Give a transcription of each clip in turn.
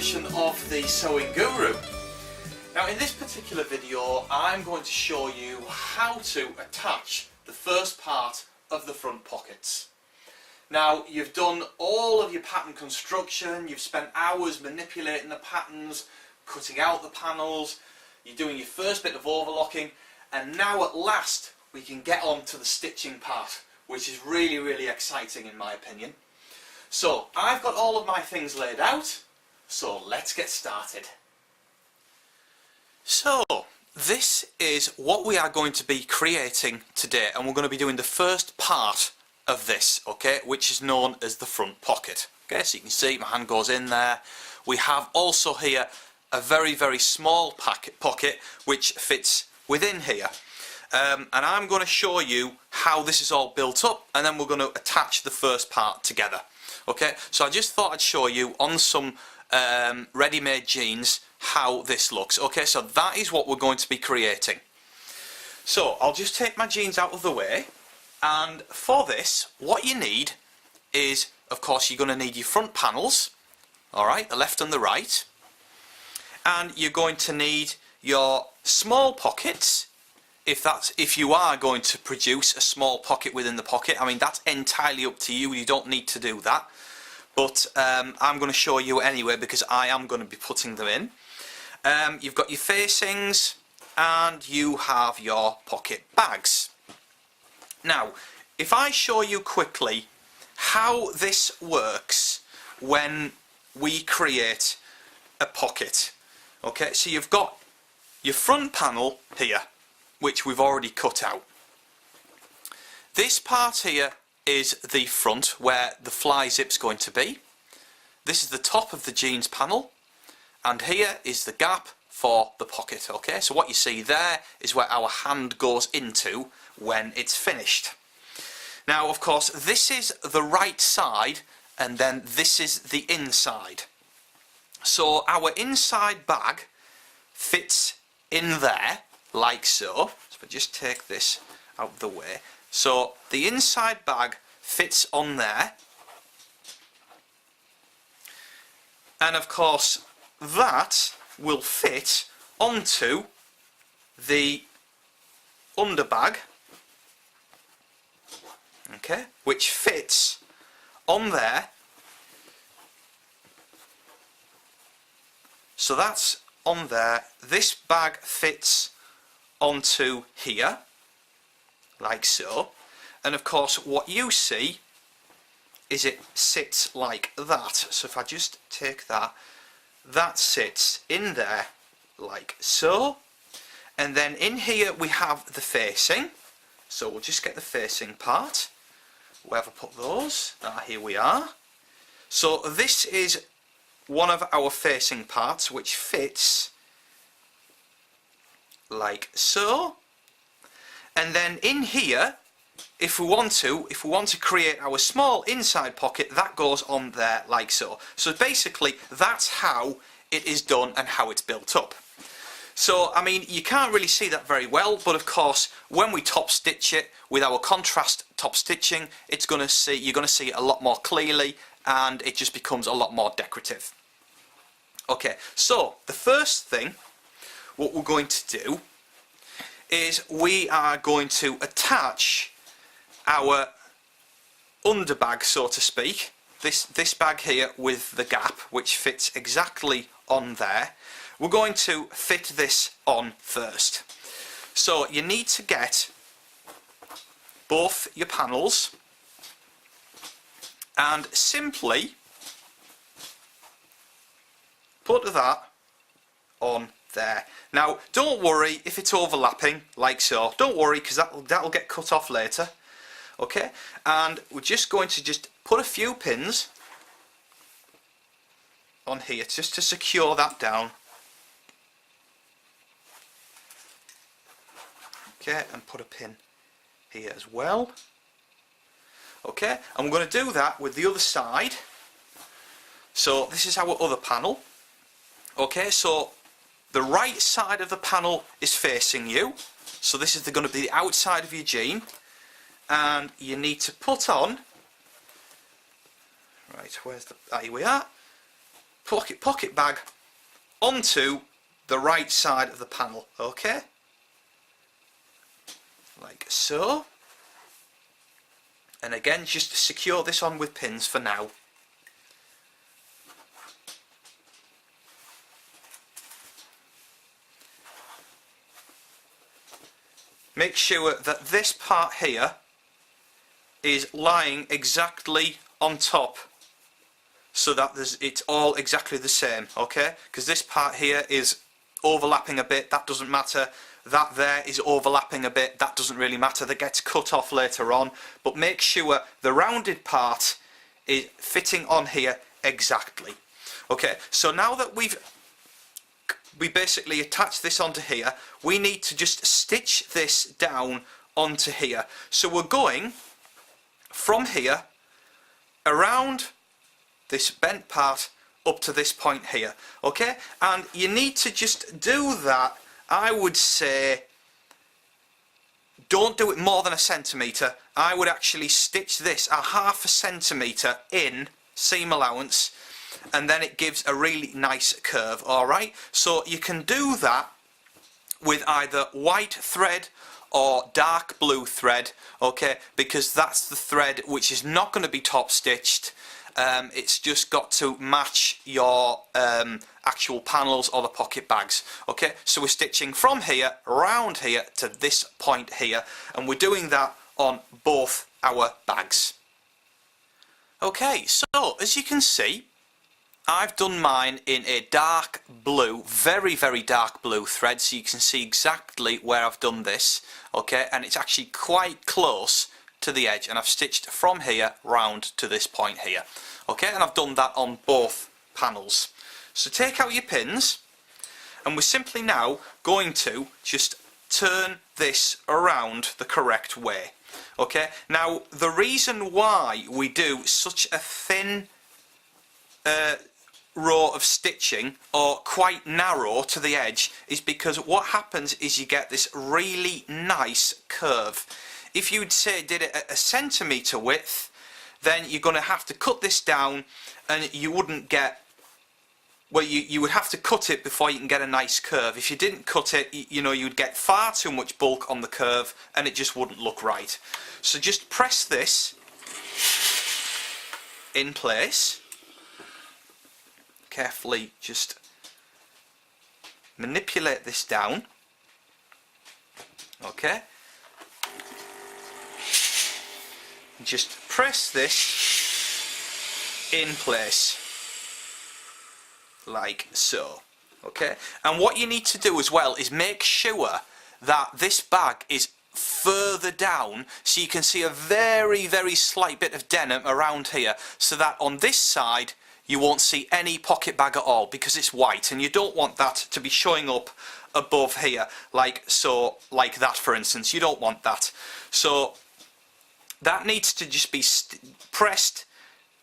edition of the Sewing Guru. Now in this particular video I'm going to show you how to attach the first part of the front pockets. Now you've done all of your pattern construction, you've spent hours manipulating the patterns, cutting out the panels, you're doing your first bit of overlocking, and now at last we can get on to the stitching part, which is really exciting in my opinion. So I've got all of my things laid out, so let's get started. So this is what we are going to be creating today, and we're going to be doing the first part of this, okay, which is known as the front pocket. Okay, so you can see my hand goes in there. We have also here a very small pocket which fits within here, and I'm going to show you how this is all built up, and then we're going to attach the first part together. Okay, so I just thought I'd show you on some ready-made jeans how this looks. Okay, so that is what we're going to be creating. So I'll just take my jeans out of the way, and for this what you need is, of course, you're going to need your front panels, alright, the left and the right, and you're going to need your small pockets if you are going to produce a small pocket within the pocket. I mean, that's entirely up to you, you don't need to do that, but I'm going to show you anyway because I am going to be putting them in. You've got your facings and you have your pocket bags. Now if I show you quickly how this works when we create a pocket. Okay, so you've got your front panel here, which we've already cut out. This part here is the front where the fly zip's going to be. This is the top of the jeans panel, and here is the gap for the pocket. Okay, so what you see there is where our hand goes into when it's finished. Now of course this is the right side, and then this is the inside. So our inside bag fits in there like so. So if I just take this out of the way, so the inside bag fits on there, and of course that will fit onto the underbag, okay, which fits on there. So that's on there. This bag fits onto here like so, and of course what you see is it sits like that. So if I just take that, that sits in there like so, and then in here we have the facing. So we'll just get the facing part. Where have I put those? Here we are. So this is one of our facing parts which fits like so, and then in here, if we want to create our small inside pocket, that goes on there like so. So basically that's how it is done and how it's built up. So I mean, you can't really see that very well, but of course when we top stitch it with our contrast top stitching, you're going to see it a lot more clearly, and it just becomes a lot more decorative. Okay, so the first thing what we're going to do is we are going to attach our underbag, so to speak, this bag here with the gap which fits exactly on there. We're going to fit this on first. So you need to get both your panels and simply put that on there. Now don't worry if it's overlapping like so, don't worry, because that'll get cut off later. Okay, and we're just going to just put a few pins on here just to secure that down. Okay, and put a pin here as well. Okay, and we're going to do that with the other side. So this is our other panel. Okay, so the right side of the panel is facing you, so this is going to be the outside of your jean, and you need to put on, right, where's the, here we are, pocket bag onto the right side of the panel, okay? Like so. And again, just secure this on with pins for now. Make sure that this part here is lying exactly on top, so that it's all exactly the same, okay? Because this part here is overlapping a bit, that doesn't matter. That there is overlapping a bit, that doesn't really matter, that gets cut off later on. But make sure the rounded part is fitting on here exactly. Okay, so now that we basically attach this onto here, we need to just stitch this down onto here. So we're going from here around this bent part up to this point here, okay? And you need to just do that, I would say, don't do it more than a centimetre. I would actually stitch this a ½ centimetre in seam allowance, and then it gives a really nice curve, alright? So you can do that with either white thread or dark blue thread, okay, because that's the thread which is not going to be top stitched. It's just got to match your actual panels or the pocket bags, okay? So we're stitching from here around here to this point here, and we're doing that on both our bags. Okay, so as you can see, I've done mine in a dark blue, very dark blue thread, so you can see exactly where I've done this, okay? And it's actually quite close to the edge, and I've stitched from here round to this point here, okay? And I've done that on both panels. So take out your pins, and we're simply now going to just turn this around the correct way, okay? Now the reason why we do such a thin row of stitching, or quite narrow to the edge, is because what happens is you get this really nice curve. If you'd say did it at a centimetre width, then you're going to have to cut this down, and you wouldn't get, well, you would have to cut it before you can get a nice curve. If you didn't cut it, you know, you'd get far too much bulk on the curve, and it just wouldn't look right. So just press this in place. Carefully just manipulate this down, okay? Just press this in place like so, okay? And what you need to do as well is make sure that this bag is further down, so you can see a very slight bit of denim around here, so that on this side you won't see any pocket bag at all, because it's white, and you don't want that to be showing up above here like so, like that for instance. You don't want that. So that needs to just be pressed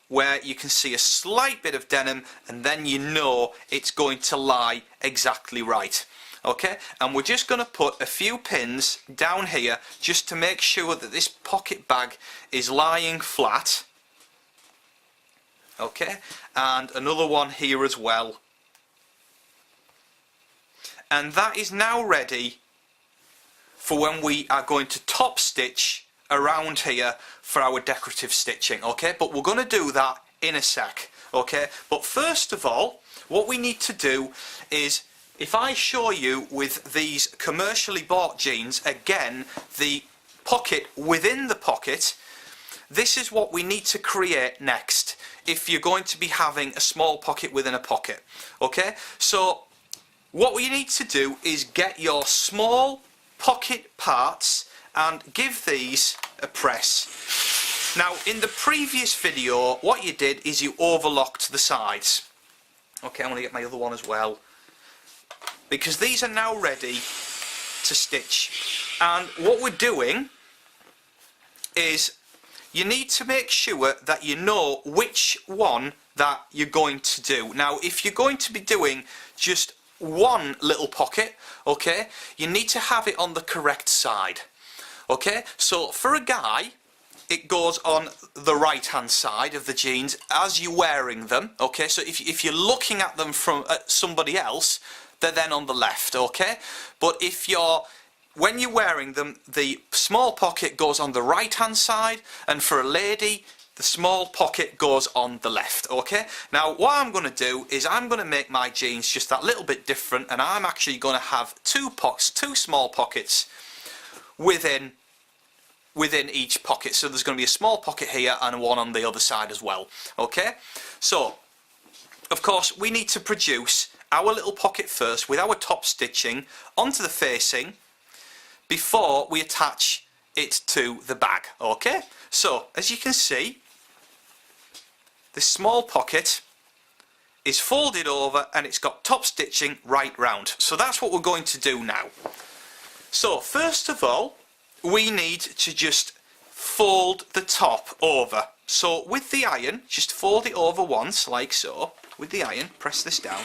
where you can see a slight bit of denim, and then you know it's going to lie exactly right, okay? And we're just going to put a few pins down here just to make sure that this pocket bag is lying flat, okay? And another one here as well. And that is now ready for when we are going to top stitch around here for our decorative stitching, okay? But we're going to do that in a sec, okay? But first of all, what we need to do is, if I show you with these commercially bought jeans, again, the pocket within the pocket, this is what we need to create next if you're going to be having a small pocket within a pocket, okay? So what we need to do is get your small pocket parts and give these a press. Now in the previous video what you did is you overlocked the sides. Okay, I'm going to get my other one as well, because these are now ready to stitch. And what we're doing is, you need to make sure that you know which one that you're going to do. Now if you're going to be doing just one little pocket, okay, you need to have it on the correct side, okay? So for a guy, it goes on the right hand side of the jeans as you're wearing them, okay? So if you're looking at them from somebody else, they're then on the left, okay? But when you're wearing them, the small pocket goes on the right hand side, and for a lady, the small pocket goes on the left, okay? Now what I'm going to do is I'm going to make my jeans just that little bit different, and I'm actually going to have two small pockets within each pocket. So there's going to be a small pocket here and one on the other side as well, okay? So of course we need to produce our little pocket first with our top stitching onto the facing before we attach it to the bag, okay? So as you can see, this small pocket is folded over and it's got top stitching right round. So that's what we're going to do now. So first of all, we need to just fold the top over. So with the iron, just fold it over once, like so. With the iron, press this down.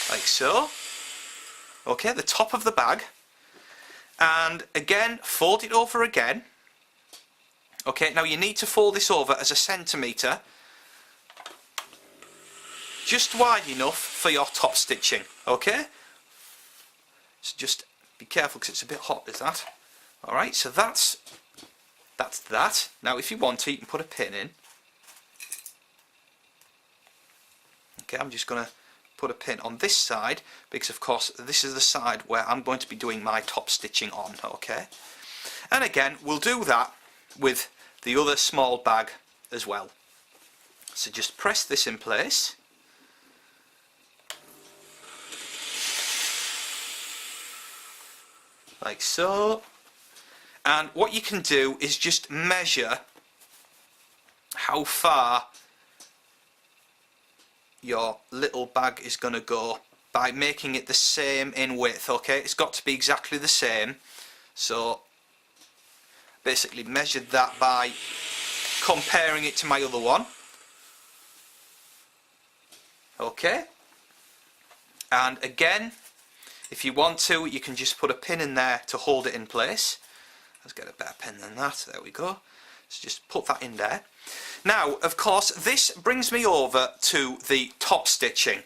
Like so. Okay, the top of the bag. And again, fold it over again. Okay, now you need to fold this over as 1 centimetre, just wide enough for your top stitching, okay? So just be careful because it's a bit hot, is that? Alright, so that's that. Now if you want to, you can put a pin in. Okay, I'm just going to put a pin on this side because of course this is the side where I'm going to be doing my top stitching on, okay? And again, we'll do that with the other small bag as well. So just press this in place. Like so. And what you can do is just measure how far your little bag is going to go by making it the same in width, okay? It's got to be exactly the same. So basically measured that by comparing it to my other one. Okay, and again, if you want to, you can just put a pin in there to hold it in place. Let's get a better pin than that. There we go. So just put that in there. Now of course this brings me over to the top stitching.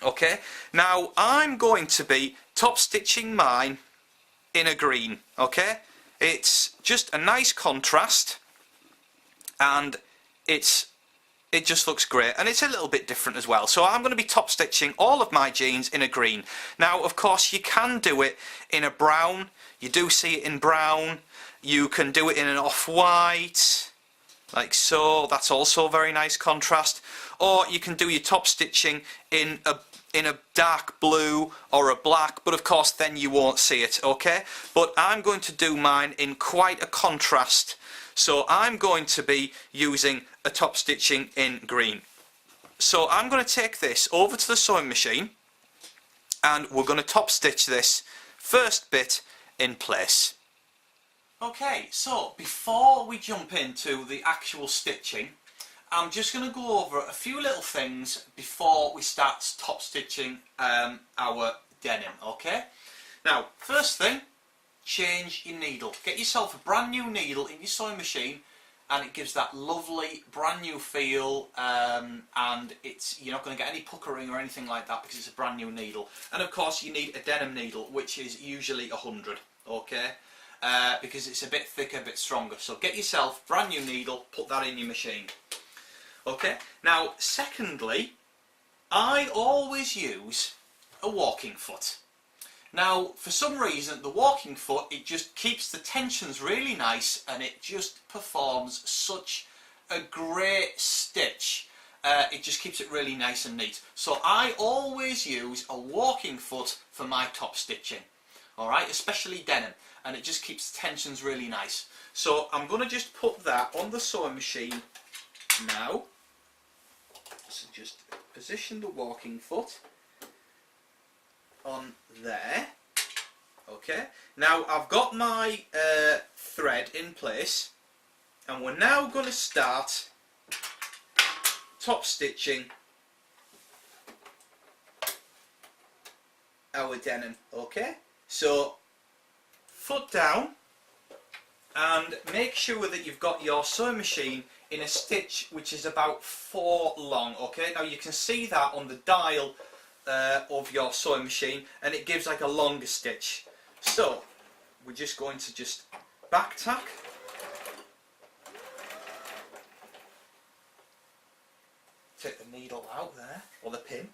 Okay, now I'm going to be top stitching mine in a green, okay? It's just a nice contrast, and it just looks great, and it's a little bit different as well. So I'm going to be top stitching all of my jeans in a green. Now of course you can do it in a brown, you do see it in brown, you can do it in an off-white, like so, that's also a very nice contrast, or you can do your top stitching in a dark blue or a black, but of course then you won't see it, okay? But I'm going to do mine in quite a contrast, so I'm going to be using a top stitching in green. So I'm going to take this over to the sewing machine and we're going to top stitch this first bit in place. Okay, so before we jump into the actual stitching, I'm just going to go over a few little things before we start top stitching our denim, okay? Now, first thing, change your needle. Get yourself a brand new needle in your sewing machine, and it gives that lovely brand new feel, and you're not going to get any puckering or anything like that because it's a brand new needle. And of course you need a denim needle, which is usually 100, okay? Because it's a bit thicker, a bit stronger. So get yourself a brand new needle, put that in your machine. Okay, now secondly, I always use a walking foot. Now for some reason the walking foot, it just keeps the tensions really nice and it just performs such a great stitch. It just keeps it really nice and neat. So I always use a walking foot for my top stitching. Alright, especially denim, and it just keeps the tensions really nice. So I'm going to just put that on the sewing machine now. So just position the walking foot on there. Okay, now I've got my thread in place, and we're now going to start top stitching our denim. Okay, so foot down and make sure that you've got your sewing machine in a stitch which is about 4 long. Okay, now you can see that on the dial of your sewing machine, and it gives like a longer stitch. So we're just going to just back tack, take the needle out there, or the pin,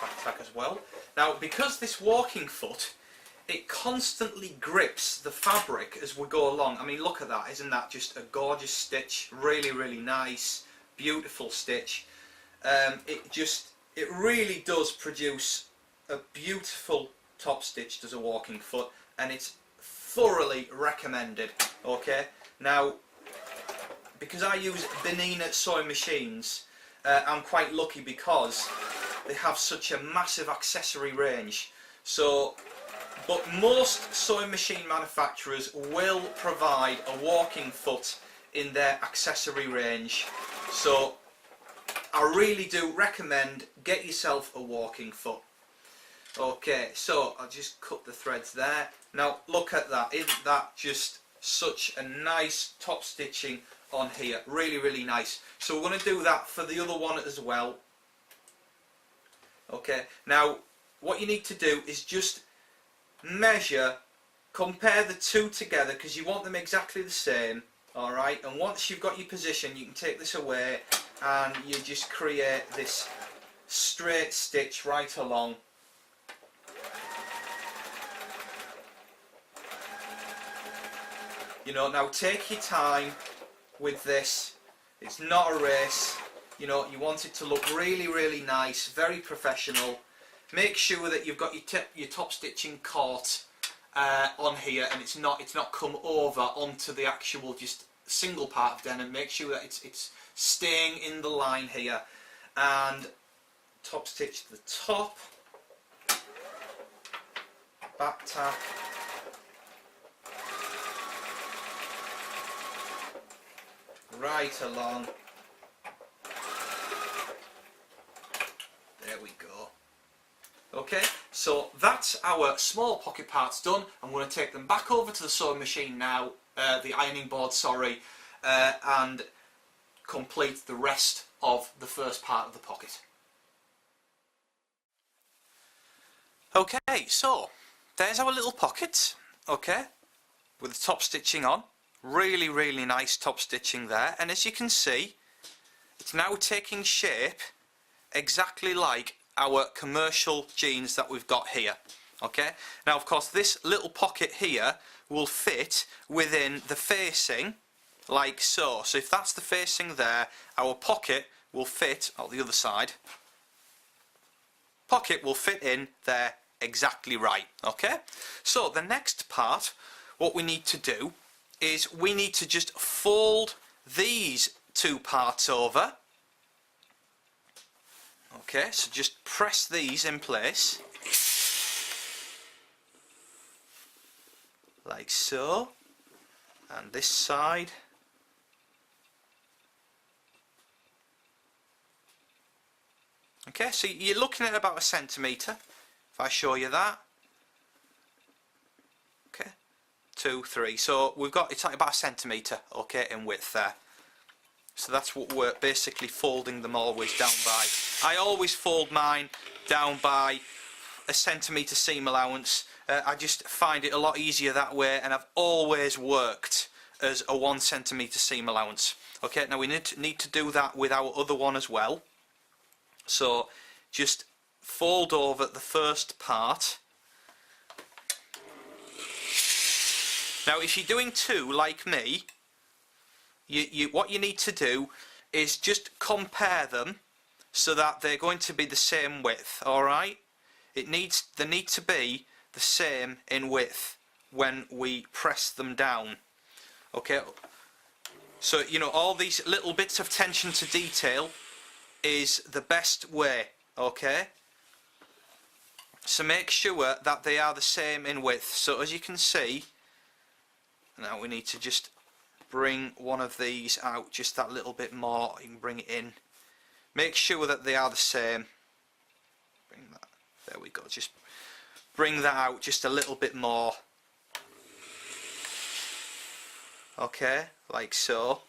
back tack as well. Now because this walking foot, it constantly grips the fabric as we go along. I mean, look at that, isn't that just a gorgeous stitch? Really, really nice, beautiful stitch. It really does produce a beautiful top stitch, does a walking foot, and it's thoroughly recommended. Okay, now because I use Benina sewing machines, I'm quite lucky because they have such a massive accessory range. So, but most sewing machine manufacturers will provide a walking foot in their accessory range. So I really do recommend get yourself a walking foot. Okay, so I'll just cut the threads there. Now look at that, isn't that just such a nice top stitching on here? Really, really nice. So we're going to do that for the other one as well. Okay, now what you need to do is just measure, compare the two together because you want them exactly the same. Alright, and once you've got your position, you can take this away and you just create this straight stitch right along. You know, now take your time with this. It's not a race. You know, you want it to look really, really nice, very professional. Make sure that you've got your top stitching caught on here, and it's not come over onto the actual just single part of denim. Make sure that it's staying in the line here, and top stitch the top, back tack, right along. There we go. Okay, so that's our small pocket parts done. I'm going to take them back over to the sewing machine now, the ironing board, sorry, and complete the rest of the first part of the pocket. Okay, so there's our little pocket, okay, with the top stitching on. Really, really nice top stitching there, and as you can see, it's now taking shape exactly like our commercial jeans that we've got here. Okay, now of course this little pocket here will fit within the facing like so. So if that's the facing there, our pocket will fit on the other side. Pocket will fit in there exactly right. Okay, so the next part, what we need to do is we need to just fold these two parts over. Okay, so just press these in place like so, and this side. Okay, so you're looking at about 1 centimetre if I show you that. Okay, 2, 3, so we've got, it's like about 1 centimetre, okay, in width there. So that's what we're basically folding them always down by. I always fold mine down by 1 centimetre seam allowance. I just find it a lot easier that way, and I've always worked as a 1 centimetre seam allowance. Okay, now we need to do that with our other one as well. So just fold over the first part. Now if you're doing two like me, what you need to do is just compare them so that they're going to be the same width. Alright, they need to be the same in width when we press them down. Okay, so you know, all these little bits of attention to detail is the best way. Okay, so make sure that they are the same in width. So as you can see, now we need to just bring one of these out just that little bit more. You can bring it in. Make sure that they are the same. Bring that. There we go. Just bring that out just a little bit more. Okay, like so.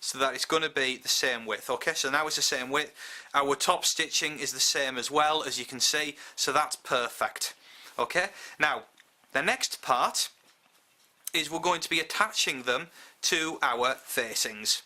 So that it's going to be the same width. Okay, so now it's the same width. Our top stitching is the same as well, as you can see, so that's perfect. Okay, now the next part is we're going to be attaching them to our facings.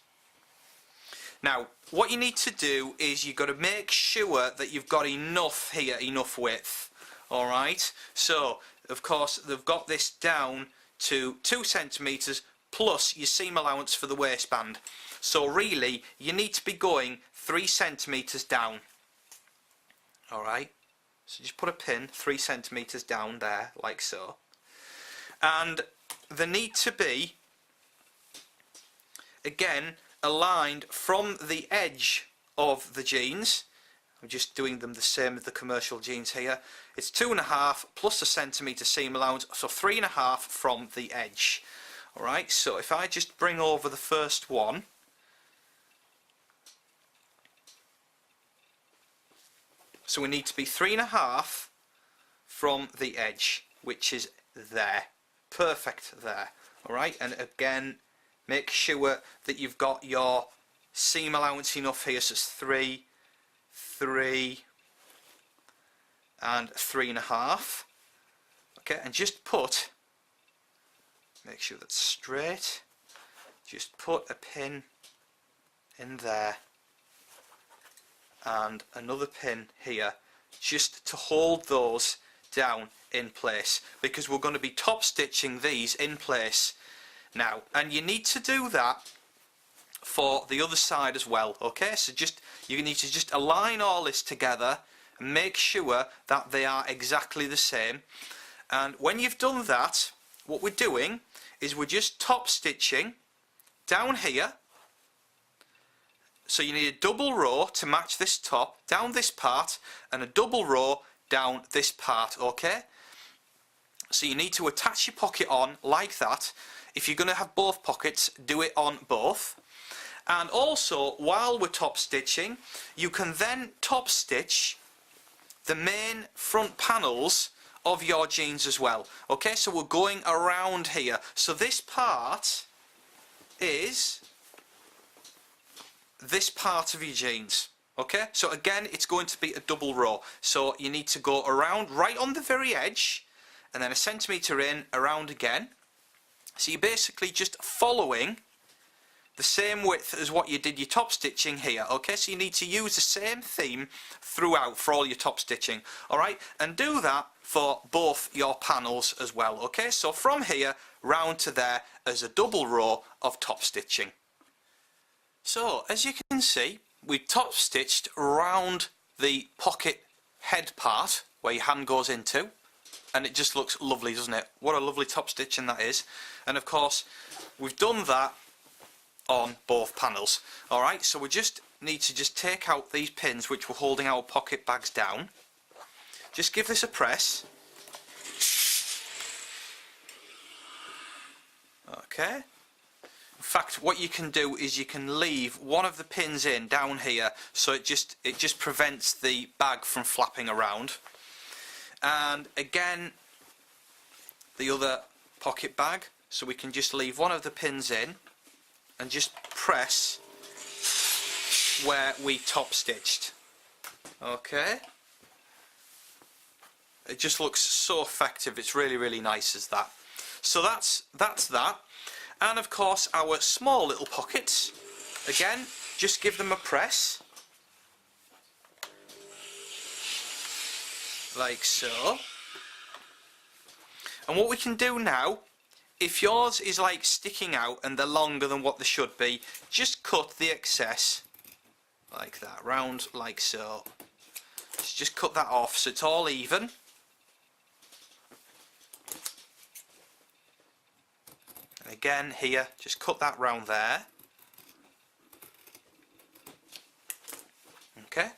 Now what you need to do is you've got to make sure that you've got enough here, enough width. Alright, so of course they've got this down to 2 centimetres plus your seam allowance for the waistband. So really you need to be going 3 centimetres down. Alright, so just put a pin 3 centimetres down there, like so. And they need to be, again, aligned from the edge of the jeans. I'm just doing them the same as the commercial jeans here. It's 2.5 plus a centimetre seam allowance, so 3.5 from the edge. Alright, so if I just bring over the first one, so we need to be 3.5 from the edge, which is there. Perfect there. Alright, and again, make sure that you've got your seam allowance enough here, so it's 3, 3 and 3.5. Okay, and just put, make sure that's straight, just put a pin in there and another pin here just to hold those down in place, because we're going to be top stitching these in place now, and you need to do that for the other side as well. Okay, so just you need to just align all this together and make sure that they are exactly the same. And when you've done that, what we're doing is we're just top stitching down here. So you need a double row to match this top down this part and a double row down this part. Okay, so you need to attach your pocket on like that. If you're going to have both pockets, do it on both. And also, while we're top stitching, you can then top stitch the main front panels of your jeans as well. Okay, so we're going around here. So this part is this part of your jeans. Okay, so again it's going to be a double row, so you need to go around right on the very edge and then a centimetre in, around again. So you're basically just following the same width as what you did your top stitching here. Okay, so you need to use the same theme throughout for all your top stitching. Alright, and do that for both your panels as well. Okay, so from here round to there as a double row of top stitching. So as you can see, we top stitched around the pocket head part where your hand goes into, and it just looks lovely, doesn't it? What a lovely top stitching that is. And of course we've done that on both panels. Alright, so we just need to just take out these pins which we're holding our pocket bags down. Just give this a press. Okay. In fact, what you can do is you can leave one of the pins in down here, so it just prevents the bag from flapping around. And again, the other pocket bag, so we can just leave one of the pins in and just press where we top stitched. Okay. It just looks so effective. It's really, really nice as that. So that's that. And of course our small little pockets, again, just give them a press like so. And what we can do now, if yours is like sticking out and they're longer than what they should be, just cut the excess like that, round like so. Just cut that off so it's all even. And again here, just cut that round there. Okay,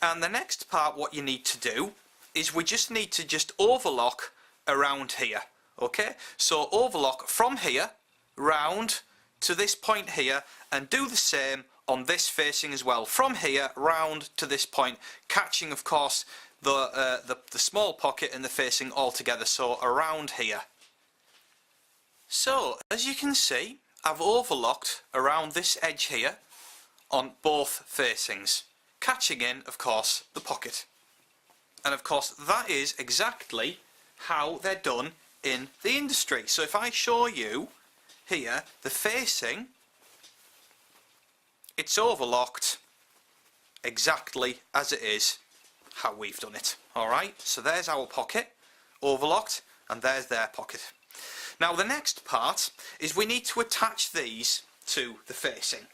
and the next part what you need to do is we just need to just overlock around here. Okay, so overlock from here round to this point here, and do the same on this facing as well, from here round to this point, catching of course the small pocket and the facing all together, so around here. So as you can see, I've overlocked around this edge here on both facings, catching in of course the pocket. And of course that is exactly how they're done in the industry. So if I show you here the facing, it's overlocked exactly as it is how we've done it. Alright, so there's our pocket overlocked, and there's their pocket. Now the next part is we need to attach these to the facing.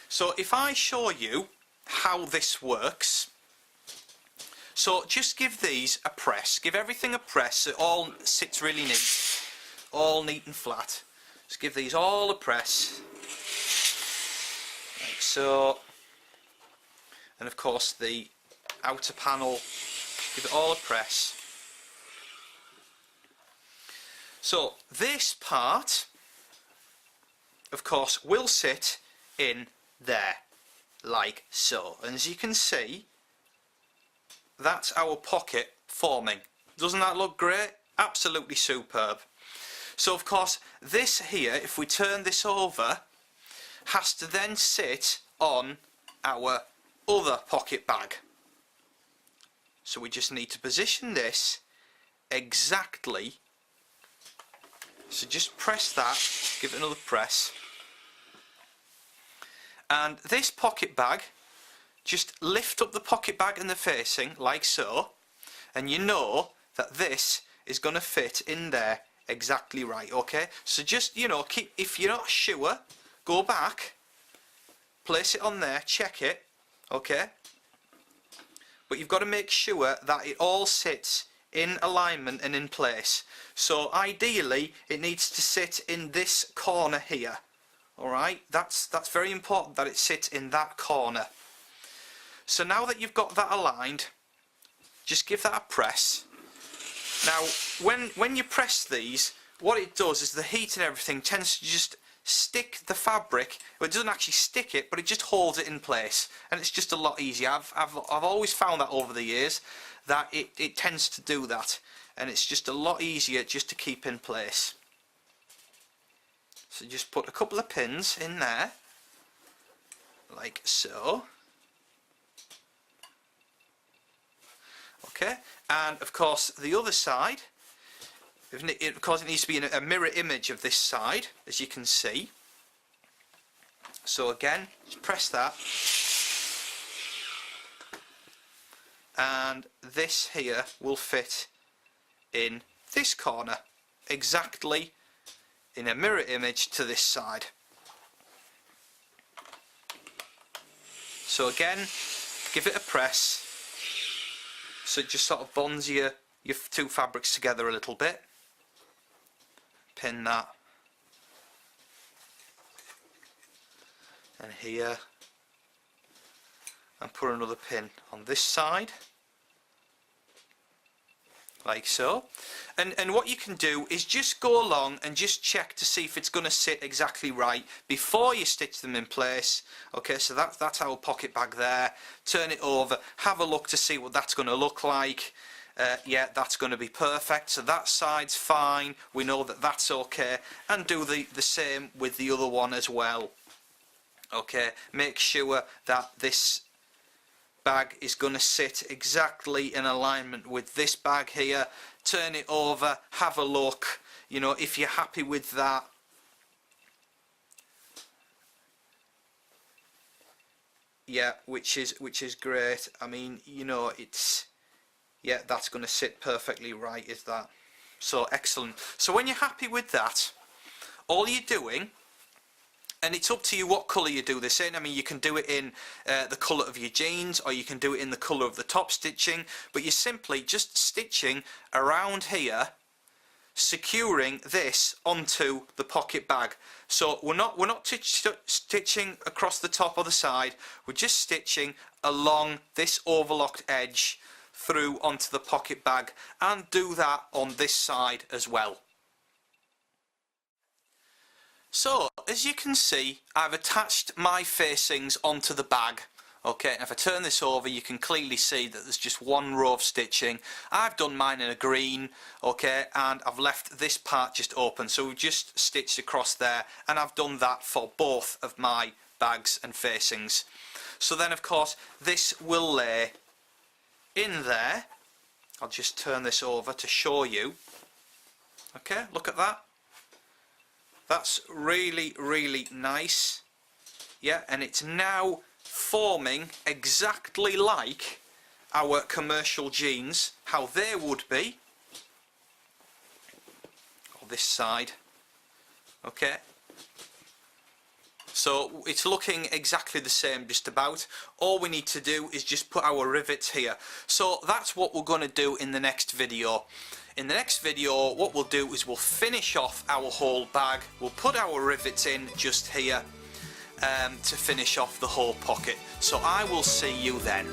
So if I show you how this works, so just give these a press, give everything a press so it all sits really neat, all neat and flat. Just give these all a press, like so, and of course the outer panel, give it all a press. So this part of course will sit in there like so, and as you can see that's our pocket forming. Doesn't that look great? Absolutely superb. So of course this here, if we turn this over, has to then sit on our other pocket bag. So we just need to position this exactly. So just press that, give it another press, and this pocket bag, just lift up the pocket bag and the facing like so, and you know that this is going to fit in there exactly right. Okay, so just, you know, keep, if you're not sure, go back, place it on there, check it, okay, but you've got to make sure that it all sits in alignment and in place. So ideally it needs to sit in this corner here. Alright, that's very important that it sits in that corner. So now that you've got that aligned, just give that a press. Now when you press these, what it does is the heat and everything tends to just stick the fabric. Well, it doesn't actually stick it, but it just holds it in place, and it's just a lot easier. I've always found that over the years that it tends to do that, and it's just a lot easier just to keep in place. So just put a couple of pins in there like so. Okay, and of course the other side, of course it needs to be a mirror image of this side, as you can see. So again, just press that, and this here will fit in this corner exactly in a mirror image to this side. So again, give it a press so it just sort of bonds your two fabrics together a little bit. Pin that, and here, and put another pin on this side like so. And what you can do is just go along and just check to see if it's going to sit exactly right before you stitch them in place. Okay, so that's our pocket bag there. Turn it over, have a look to see what that's going to look like. Yeah, that's going to be perfect. So that side's fine, we know that that's okay, and do the same with the other one as well. Okay, make sure that this bag is going to sit exactly in alignment with this bag here. Turn it over, have a look, you know, if you're happy with that. Yeah, which is great. I mean, you know, it's, yeah, that's going to sit perfectly right, is that. So excellent. So when you're happy with that, all you're doing, and it's up to you what colour you do this in. I mean, you can do it in the colour of your jeans, or you can do it in the colour of the top stitching, but you're simply just stitching around here, securing this onto the pocket bag. So we're not stitching across the top or the side, we're just stitching along this overlocked edge through onto the pocket bag, and do that on this side as well. So as you can see, I've attached my facings onto the bag. Okay, and if I turn this over, you can clearly see that there's just one row of stitching. I've done mine in a green, okay, and I've left this part just open, so we've just stitched across there, and I've done that for both of my bags and facings. So then of course this will lay in there. I'll just turn this over to show you. Okay, look at that. That's really, really nice. Yeah, and it's now forming exactly like our commercial jeans, how they would be. On this side. Okay. So it's looking exactly the same just about. All we need to do is just put our rivets here. So that's what we're going to do in the next video. In the next video what we'll do is we'll finish off our whole bag. We'll put our rivets in just here to finish off the whole pocket. So I will see you then.